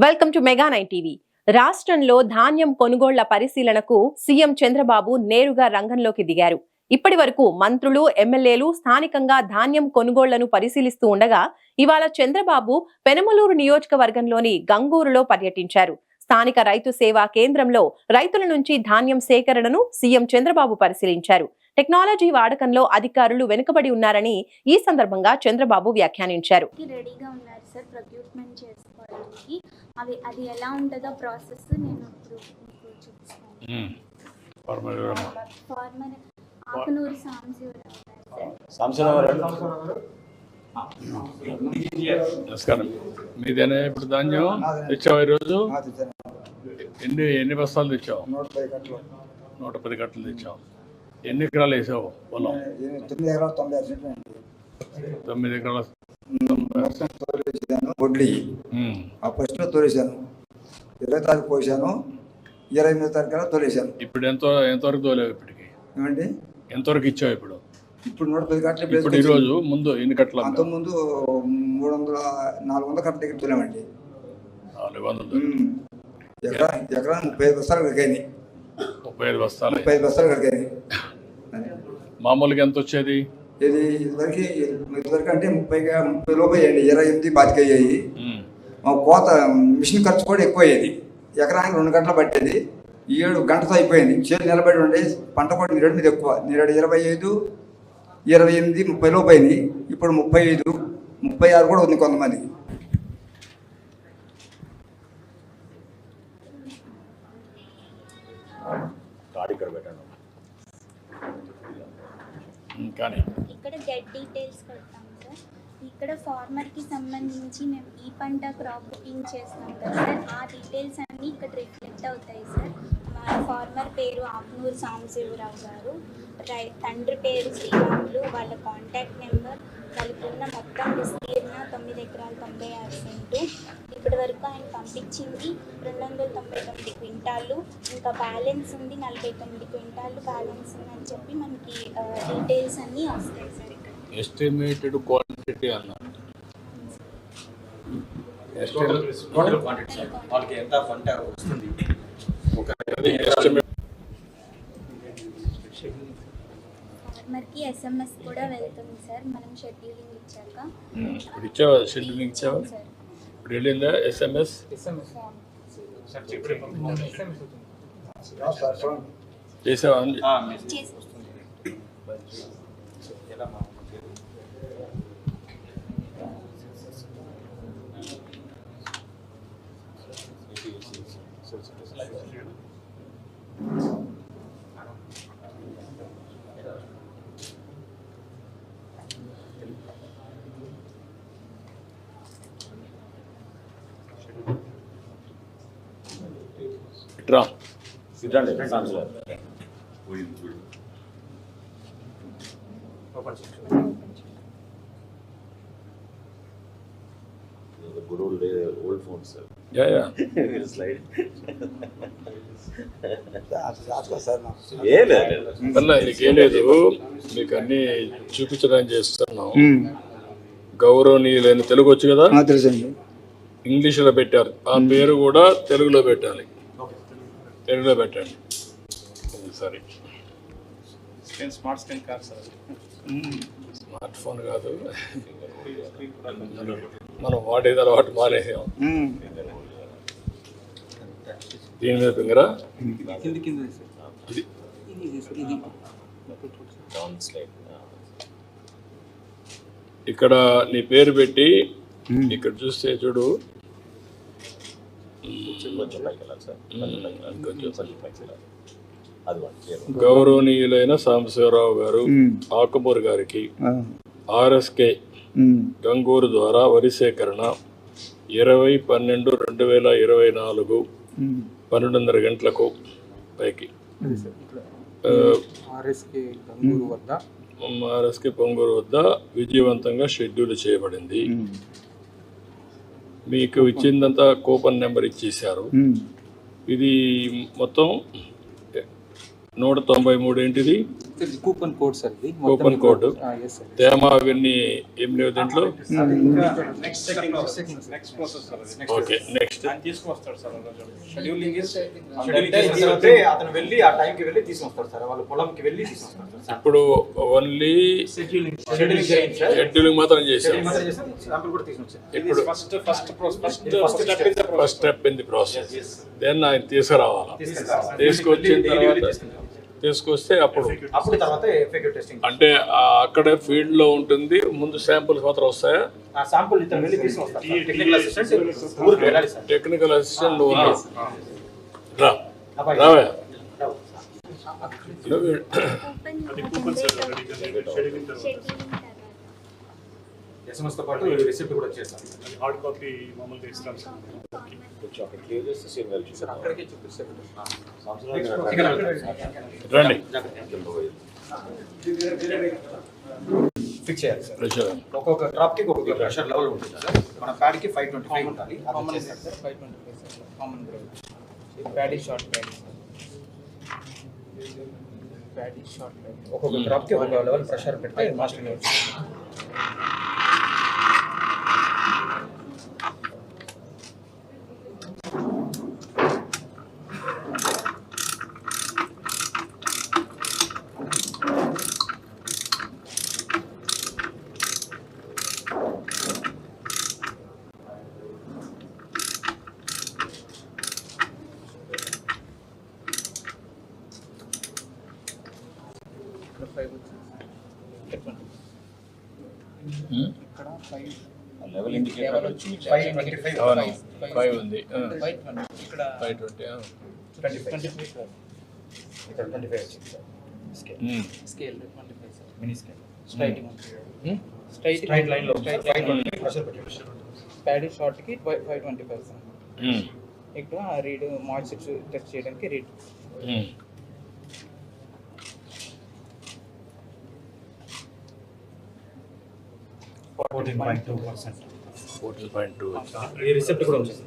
Welcome to mega 9 TV. రాష్ట్రంలో ధాన్యం కొనుగోళ్ల పరిశీలనకు సీఎం చంద్రబాబు నేరుగా రంగంలోకి దిగారు. ఇప్పటి వరకు మంత్రులు, ఎమ్మెల్యేలు స్థానికంగా ధాన్యం కొనుగోళ్లను పరిశీలిస్తూ ఉండగా ఇవాళ చంద్రబాబు పెనమలూరు నియోజకవర్గంలోని గంగూరులో పర్యటించారు. స్థానిక రైతు సేవా కేంద్రంలో రైతుల నుంచి ధాన్యం సేకరణను సీఎం చంద్రబాబు పరిశీలించారు. టెక్నాలజీ వాడకంలో అధికారులు వెనుకబడి ఉన్నారని ఈ సందర్భంగా చంద్రబాబు వ్యాఖ్యానించారు. అది ఎలా ఉంటుందో ప్రాసెస్ నేను ఇప్పుడు చూపిస్తాను. ఫార్మర్ ఆకునూరు నమస్కారం. మీదేనా ఇప్పుడు ధాన్యం తెచ్చావు? ఈరోజు ఎన్ని బస్తాలు తెచ్చావు? 110 కట్టలు తెచ్చావు. ఎన్ని ఎకరాలు వేసావు పొలం? 9 ఎకరాల వడ్లీ ఫస్ట్ తోలేశాను, 20 తారీఖు పోసాను, 28 తారీఖు తోలేశాను. ఇప్పుడు ఎంతవరకు తోలేవు? ఇప్పటికి ఏమండి ఎంతవరకు ఇచ్చావు? ఇప్పుడు 110 కట్టలు. ఇప్పుడు ఈరోజు ముందు ఎన్ని కట్టలు? అంతకుముందు 400 కట్టల దగ్గర తోలేమండి. 400 ఎకరా 35 బస్తాలు కడిగాయి. 35 బస్తాలు. 35 బస్తాలు కడిగాయి. మామూలుగా ఎంత వచ్చేది? ఇది ఇదివరకు అంటే 30 లోపు అయ్యండి. 28 25 అయ్యాయి. కోత మిషన్ ఖర్చు కూడా ఎక్కువ అయ్యేది. ఎకరానికి 2 గంటలు పట్టేది. 7 గంటతో అయిపోయింది. చేతి నిలబడి ఉండే పంట కూడా నీరేడు మీద ఎక్కువ. నీరేడు 25, 28, 30 లోపు అయింది. ఇప్పుడు 35, 36 కూడా ఉంది కొంతమంది. ఇక్కడ గెట్ డీటెయిల్స్ పెడతాం సార్. ఇక్కడ ఫార్మర్కి సంబంధించి మేము ఈ పంట క్రాప్ బుకింగ్ చేస్తాం కదా సార్, ఆ డీటెయిల్స్ అన్నీ ఇక్కడ రిఫ్లెక్ట్ అవుతాయి సార్. మా ఫార్మర్ పేరు ఆకునూరు సాంబశివరావు గారు, తండ్రి పేరు శ్రీరాములు, వాళ్ళ కాంటాక్ట్ నెంబర్, వాళ్ళకున్న మొత్తం విస్తీర్ణ 9 ఎకరాలు 96 సెంటు. ఇప్పటి వరకు ఆయన పంపించింది 299 క్వింటాళ్ళు, ఇంకా బ్యాలెన్స్ ఉంది 49 క్వింటాళ్ళు బ్యాలెన్స్ ఉందని చెప్పి మనకి డీటెయిల్స్ అన్నీ వస్తాయి సార్. ఇక్కడ ఎస్టిమేటెడ్ క్వాంటిటీ అన్నారు. ఫార్మర్కి SMS కూడా వెళ్తుంది సార్ మనం షెడ్యూలింగ్ ఇచ్చాక. ఇప్పుడు ఇచ్చావా? షెడ్యూలింగ్ ఇచ్చావా? ఇప్పుడు వెళ్ళిందా SMS? చేసావా? ఇట్రా good old phones, sir. Yeah. We'll slide. నీకేం లేదు, మీకు అన్ని చూపించడానికి చేస్తున్నాం. గౌరవనీయులైన తెలుగు వచ్చు కదా? ఇంగ్లీష్లో పెట్టారు, ఆ పేరు కూడా తెలుగులో పెట్టాలి. తెలుగులో పెట్టండి. సరే, స్మార్ట్ ఫోన్ కాదు, మనం వాడేది అలవాటు మానేసాం. దీని మీద ఫింగరా ఇక్కడ నీ పేరు పెట్టి ఇక్కడ చూస్తే చూడు, గౌరవనీయులైన సాంబశివరావు గారు ఆకుమూరు గారికి RSK గంగూరు ద్వారా వరి సేకరణ 20/12/2024 12:30 గంటలకు పైకి RSK పొంగూరు వద్ద విజయవంతంగా షెడ్యూల్ చేయబడింది. మీకు ఇచ్చిందంతా కూపన్ నెంబర్ ఇచ్చేసారు. ఇది మొత్తం 193 ఏంటిది కూపన్ కోడ్ సార్ ఇది కూపన్ కోడ్ ఎస్ సార్ తేమ అవన్నీ ఏం లేవు దీంట్లో. ఓకే నెక్స్ట్ తీసుకొస్తాడు సార్ షెడ్యూలింగ్ అతను వెళ్ళి ఆ టైంకి వెళ్ళి తీసుకొస్తాడు సార్, వాళ్ళు పొలంకి వెళ్ళి తీసుకొస్తాడు సార్. ఇప్పుడు ఓన్లీ షెడ్యూలింగ్ మాత్రం చేశాం. ఇప్పుడు first step in the process. Then ఆయన తీసుకురావాలి. తీసుకొచ్చిన తర్వాత తీసుకొస్తే అప్పుడు తర్వాత ఎఫెక్టివ్ టెస్టింగ్ అంటే అక్కడే ఫీల్డ్ లో ఉంటుంది. ముందు శాంపుల్స్ మాత్రం వస్తాయా? ఆ శాంపుల్ ఇతను వెళ్ళి తీసుకొస్తాడు. టెక్నికల్ అసిస్టెంట్ ఊరికి వెళ్ళాలి సార్. టెక్నికల్ అసిస్టెంట్ నువ్వు ఉన్నావు. రావే ఎస్ఎంఎస్ తో పాటు రిసిప్ట్ కూడా చేస్తాం. హార్డ్ కాపీ మామూలుగా ఇస్తాం సార్. కొంచెం అక్కడ క్లియర్ చేస్తే సేమ్ వాల్యూ సార్ అక్కడికే చూపిస్తాం. రండి. ఫిక్స్ చేయాలి సార్. ప్రెషర్ ఒక్కొక్క డ్రాప్ కి ఒక్కొక్క ప్రెషర్ లెవెల్ ఉంటుంది సార్. మన ప్యాడ్ కి 525 ఉండాలి. Common sir 525 sir common grade. Paddy short pad ఒక్కొక్క డ్రాప్ కి ఒక లెవెల్ ప్రెషర్ పెడితే మాస్టర్ లెవెల్. ఇక్కడ 5 లెవెల్ ఇండికేటర్ వచ్చి 525 అవును 5 ఉంది. 520 ఇక్కడ 520 25 సార్. ఇక్కడ 25 వచ్చింది sir. Scale scale 25 sir. Mini scale straightening straight line లో 525 ప్రెషర్ పెట్టాడు. ప్యాడీ షార్ట్ కి 525 సార్. ఇక్కడ రీడ్ మాయిశ్చర్ టెస్ట్ చేయడానికి రీడ్ 14.2%. 14.2. ఈ రిసిప్ట్ కూడా వచ్చింది.